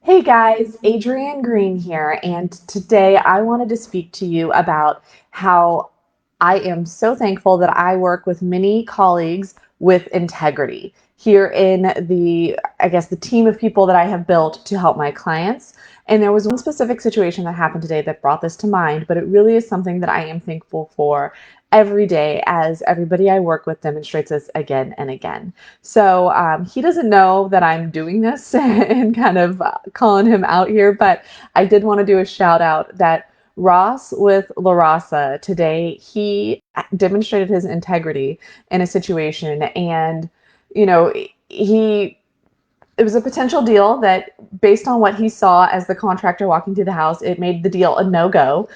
Hey guys, Adrienne Green here, and today I wanted to speak to you about how I am so thankful that I work with many colleagues with integrity here in the team of people that I have built to help my clients. And there was one specific situation that happened today that brought this to mind, but it really is something that I am thankful for every day as everybody I work with demonstrates this again and again. So he doesn't know that I'm doing this and kind of calling him out here, but I did want to do a shout out that Ross with LaRossa today, he demonstrated his integrity in a situation and, you know, he it was a potential deal that, based on what he saw as the contractor walking through the house, it made the deal a no-go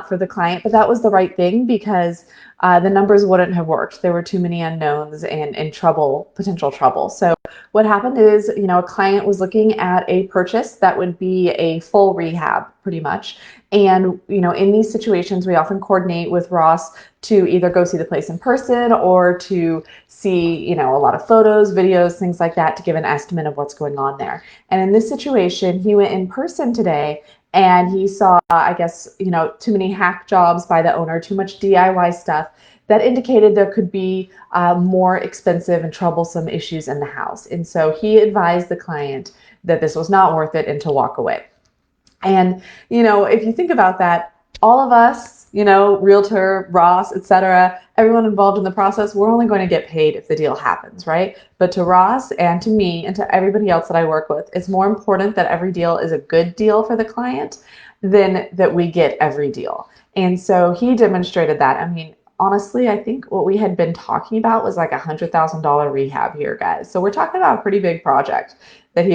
for the client. But that was the right thing because the numbers wouldn't have worked. There were too many unknowns and trouble, potential trouble. So what happened is, a client was looking at a purchase that would be a full rehab, pretty much. And, in these situations, we often coordinate with Ross to either go see the place in person or to see, a lot of photos, videos, things like that to give an estimate of what's going on there. And in this situation, he went in person today and he saw, I guess, too many hack jobs by the owner, too much DIY stuff that indicated there could be more expensive and troublesome issues in the house. And so he advised the client that this was not worth it and to walk away. And, if you think about that, all of us, realtor, Ross, etc., everyone involved in the process, we're only going to get paid if the deal happens, right? But to Ross and to me and to everybody else that I work with, it's more important that every deal is a good deal for the client than that we get every deal. And so he demonstrated that. I mean, honestly, I think what we had been talking about was like $100,000 rehab here, guys. So we're talking about a pretty big project that he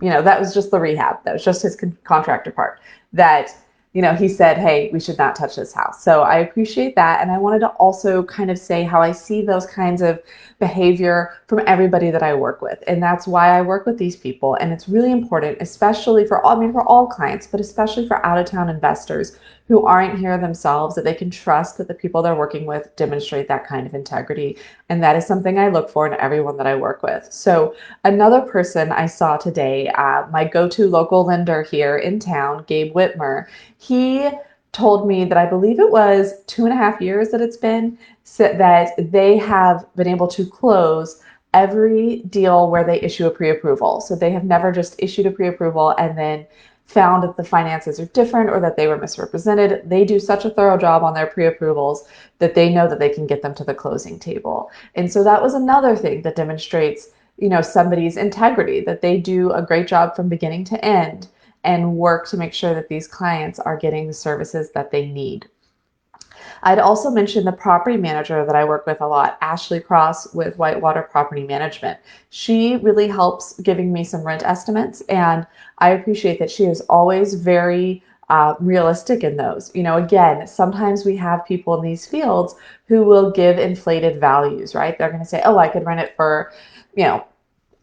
that was just the rehab. That was just his contractor part that, he said, hey, we should not touch this house. So I appreciate that. And I wanted to also kind of say how I see those kinds of behavior from everybody that I work with. And that's why I work with these people. And it's really important, especially for all clients, but especially for out of town investors who aren't here themselves, that they can trust that the people they're working with demonstrate that kind of integrity. And that is something I look for in everyone that I work with. So another person I saw today, my go-to local lender here in town, Gabe Whitmer, he told me that I believe it was 2.5 years that it's been, so that they have been able to close every deal where they issue a pre-approval. So they have never just issued a pre-approval and then found that the finances are different or that they were misrepresented. They do such a thorough job on their pre-approvals that they know that they can get them to the closing table. And so that was another thing that demonstrates, somebody's integrity, that they do a great job from beginning to end and work to make sure that these clients are getting the services that they need. I'd also mention the property manager that I work with a lot, Ashley Cross with Whitewater Property Management. She really helps giving me some rent estimates, and I appreciate that she is always very realistic in those. Again, sometimes we have people in these fields who will give inflated values, right? They're going to say, oh, I could rent it for,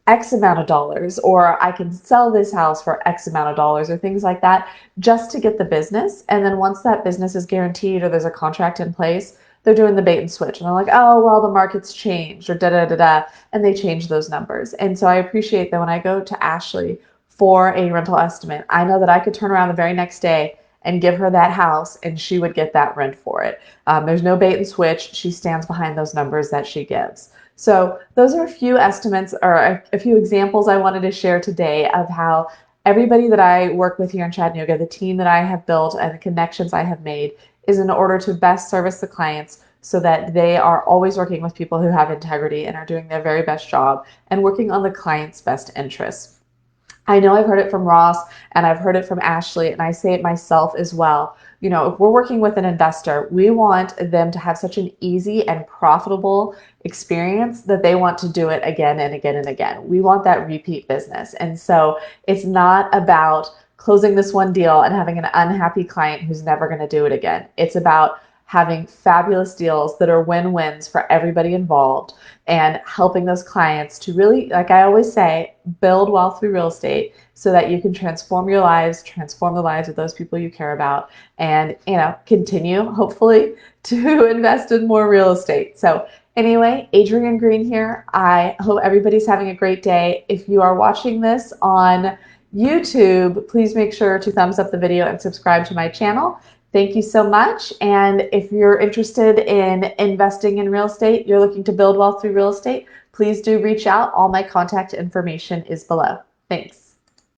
X amount of dollars, or I can sell this house for X amount of dollars, or things like that, just to get the business. And then once that business is guaranteed or there's a contract in place, they're doing the bait and switch. And they're like, oh, well, the market's changed, or da da da da. And they change those numbers. And so I appreciate that when I go to Ashley for a rental estimate, I know that I could turn around the very next day and give her that house and she would get that rent for it. There's no bait and switch. She stands behind those numbers that she gives. So those are a few estimates or a few examples I wanted to share today of how everybody that I work with here in Chattanooga, the team that I have built and the connections I have made, is in order to best service the clients so that they are always working with people who have integrity and are doing their very best job and working on the client's best interests. I know I've heard it from Ross and I've heard it from Ashley, and I say it myself as well. If we're working with an investor, we want them to have such an easy and profitable experience that they want to do it again and again and again. We want that repeat business. And so it's not about closing this one deal and having an unhappy client who's never going to do it again. It's about having fabulous deals that are win-wins for everybody involved and helping those clients to really, like I always say, build wealth through real estate so that you can transform your lives, transform the lives of those people you care about, and continue hopefully to invest in more real estate. So Anyway, Adrienne Green here. I hope everybody's having a great day. If you are watching this on YouTube, please make sure to thumbs up the video and subscribe to my channel. Thank you so much. And if you're interested in investing in real estate, you're looking to build wealth through real estate, please do reach out. All my contact information is below. Thanks.